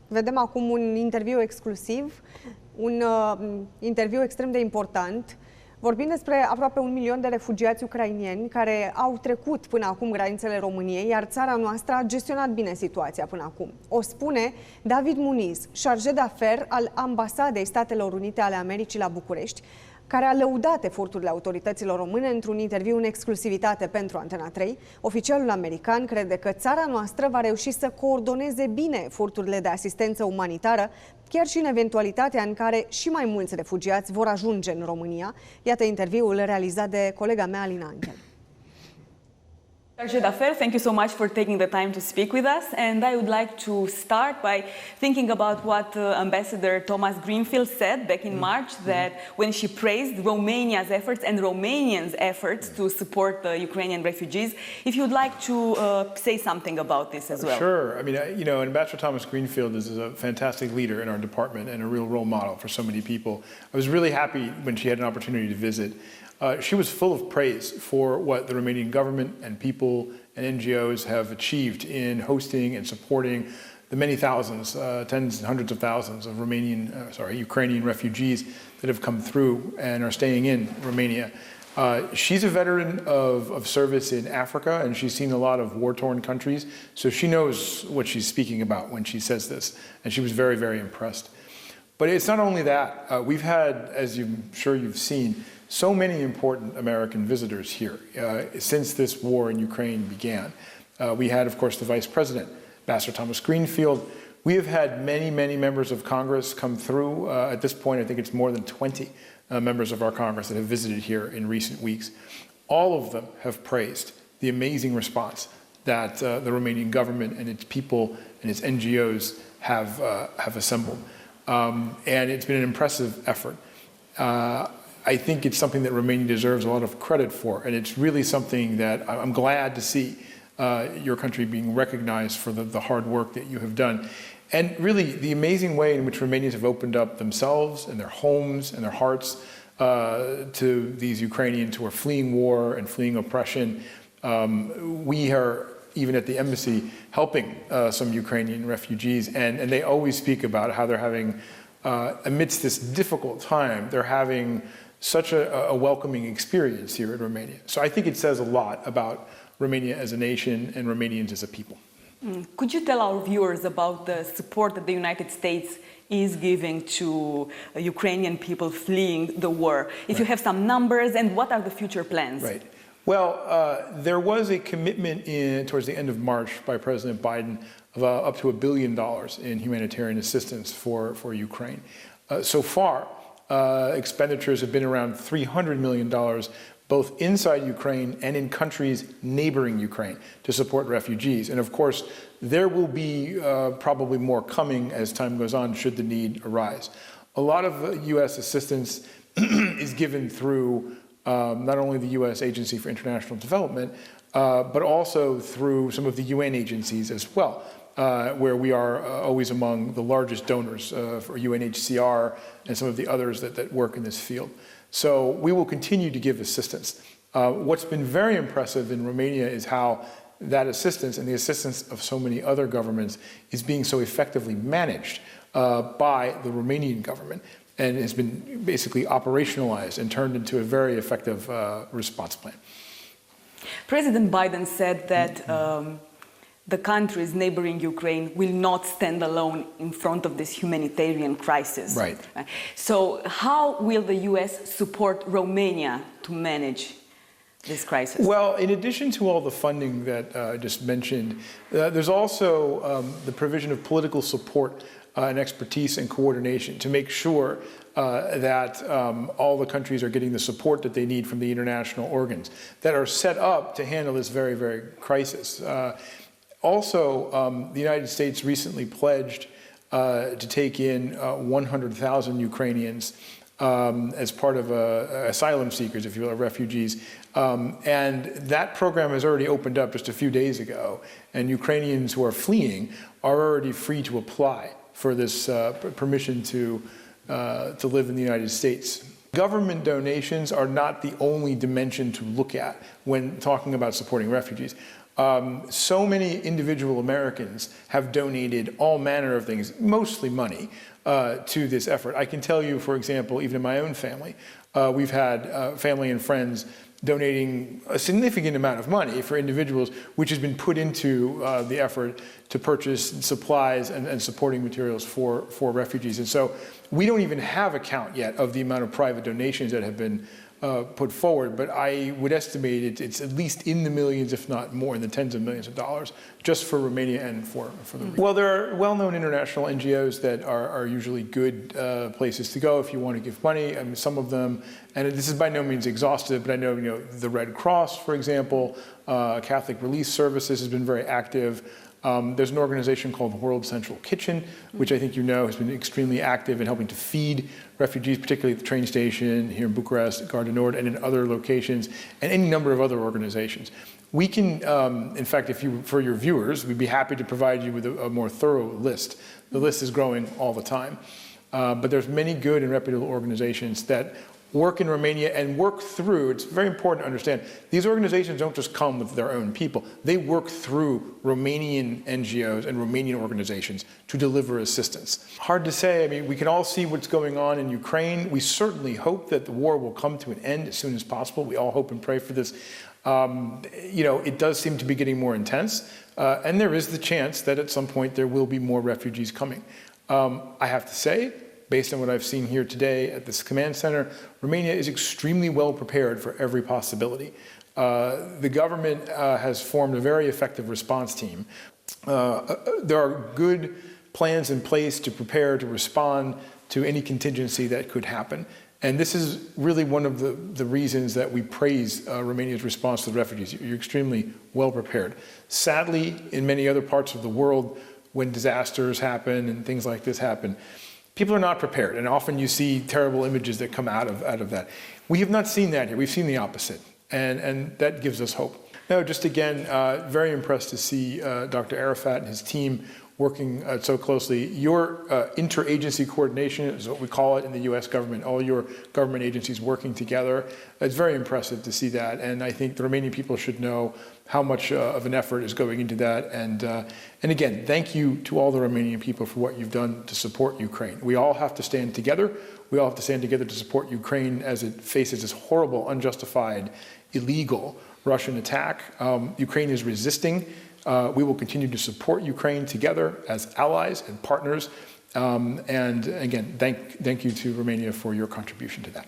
Vedem acum un interviu exclusiv, un interviu extrem de important. Vorbim despre aproape 1 milion de refugiați ucrainieni care au trecut până acum granițele României, iar țara noastră a gestionat bine situația până acum. O spune David Muniz, chargé d'affaires al Ambasadei Statelor Unite ale Americii la București, care a lăudat eforturile autorităților române într-un interviu în exclusivitate pentru Antena 3. Oficialul american crede că țara noastră va reuși să coordoneze bine eforturile de asistență umanitară, chiar și în eventualitatea în care și mai mulți refugiați vor ajunge în România. Iată interviul realizat de colega mea, Alina Angel. Chargé d'affaires, thank you so much for taking the time to speak with us. And I would like to start by thinking about what Ambassador Thomas Greenfield said back in March, that when she praised Romania's efforts and Romanians' efforts to support the Ukrainian refugees, if you'd like to say something about this as well. Sure. I mean, you know, Ambassador Thomas Greenfield is a fantastic leader in our department and a real role model for so many people. I was really happy when she had an opportunity to visit. She was full of praise for what the Romanian government and people and NGOs have achieved in hosting and supporting the many thousands, tens and hundreds of thousands of Ukrainian refugees that have come through and are staying in Romania. She's a veteran of service in Africa, and she's seen a lot of war-torn countries, so she knows what she's speaking about when she says this, and she was very, very impressed. But it's not only that. We've had, as I'm sure you've seen, so many important American visitors here since this war in Ukraine began. We had, of course, the Vice President, Ambassador Thomas Greenfield. We have had many, many members of Congress come through. At this point, I think it's more than 20 members of our Congress that have visited here in recent weeks. All of them have praised the amazing response that the Romanian government and its people and its NGOs have assembled. And it's been an impressive effort. I think it's something that Romania deserves a lot of credit for, and it's really something that I'm glad to see your country being recognized for the hard work that you have done. And really, the amazing way in which Romanians have opened up themselves and their homes and their hearts to these Ukrainians who are fleeing war and fleeing oppression. We are, even at the embassy, helping some Ukrainian refugees, and they always speak about how they're having, amidst this difficult time, they're having such a welcoming experience here in Romania. So I think it says a lot about Romania as a nation and Romanians as a people. Could you tell our viewers about the support that the United States is giving to Ukrainian people fleeing the war? If you have some numbers, and what are the future plans? Right. Well, there was a commitment towards the end of March by President Biden of up to $1 billion in humanitarian assistance for Ukraine. So far, expenditures have been around $300 million, both inside Ukraine and in countries neighboring Ukraine to support refugees. And of course, there will be probably more coming as time goes on, should the need arise. A lot of U.S. assistance is given through not only the U.S. Agency for International Development, but also through some of the UN agencies as well. Where we are always among the largest donors for UNHCR and some of the others that work in this field. So we will continue to give assistance. What's been very impressive in Romania is how that assistance and the assistance of so many other governments is being so effectively managed by the Romanian government, and has been basically operationalized and turned into a very effective response plan. President Biden said that the countries neighboring Ukraine will not stand alone in front of this humanitarian crisis. Right. So how will the U.S. support Romania to manage this crisis? Well, in addition to all the funding that I just mentioned, there's also the provision of political support and expertise and coordination to make sure that all the countries are getting the support that they need from the international organs that are set up to handle this very, very crisis. Also, the United States recently pledged to take in 100,000 Ukrainians as part of asylum seekers, if you will, refugees. And that program has already opened up just a few days ago, and Ukrainians who are fleeing are already free to apply for this permission to live in the United States. Government donations are not the only dimension to look at when talking about supporting refugees. So many individual Americans have donated all manner of things, mostly money, to this effort. I can tell you, for example, even in my own family, we've had family and friends donating a significant amount of money for individuals, which has been put into the effort to purchase supplies and supporting materials for refugees. And so we don't even have a count yet of the amount of private donations that have been put forward, but I would estimate it's at least in the millions, if not more, in the tens of millions of dollars, just for Romania and for the region. Well, there are well-known international NGOs that are usually good places to go if you want to give money. I mean, some of them, and this is by no means exhaustive, but I know, the Red Cross, for example, Catholic Relief Services has been very active. There's an organization called World Central Kitchen, which I think has been extremely active in helping to feed refugees, particularly at the train station here in Bucharest, Gare du Nord, and in other locations, and any number of other organizations. We can, in fact, for your viewers, we'd be happy to provide you with a more thorough list. The list is growing all the time. But there's many good and reputable organizations that work in Romania and work through, it's very important to understand, these organizations don't just come with their own people. They work through Romanian NGOs and Romanian organizations to deliver assistance. Hard to say. I mean, we can all see what's going on in Ukraine. We certainly hope that the war will come to an end as soon as possible. We all hope and pray for this. It does seem to be getting more intense, and there is the chance that at some point there will be more refugees coming. I have to say, based on what I've seen here today at this command center, Romania is extremely well prepared for every possibility. The government has formed a very effective response team. There are good plans in place to prepare to respond to any contingency that could happen. And this is really one of the reasons that we praise Romania's response to the refugees. You're extremely well prepared. Sadly, in many other parts of the world, when disasters happen and things like this happen, people are not prepared, and often you see terrible images that come out of that. We have not seen that here. We've seen the opposite, and that gives us hope. No, just again, very impressed to see Dr. Arafat and his team working so closely. Your interagency coordination is what we call it in the U.S. government, all your government agencies working together. It's very impressive to see that, and I think the Romanian people should know how much of an effort is going into that. And again, thank you to all the Romanian people for what you've done to support Ukraine. We all have to stand together. We all have to stand together to support Ukraine as it faces this horrible, unjustified, illegal Russian attack. Ukraine is resisting. We will continue to support Ukraine together as allies and partners. And again, thank you to Romania for your contribution to that.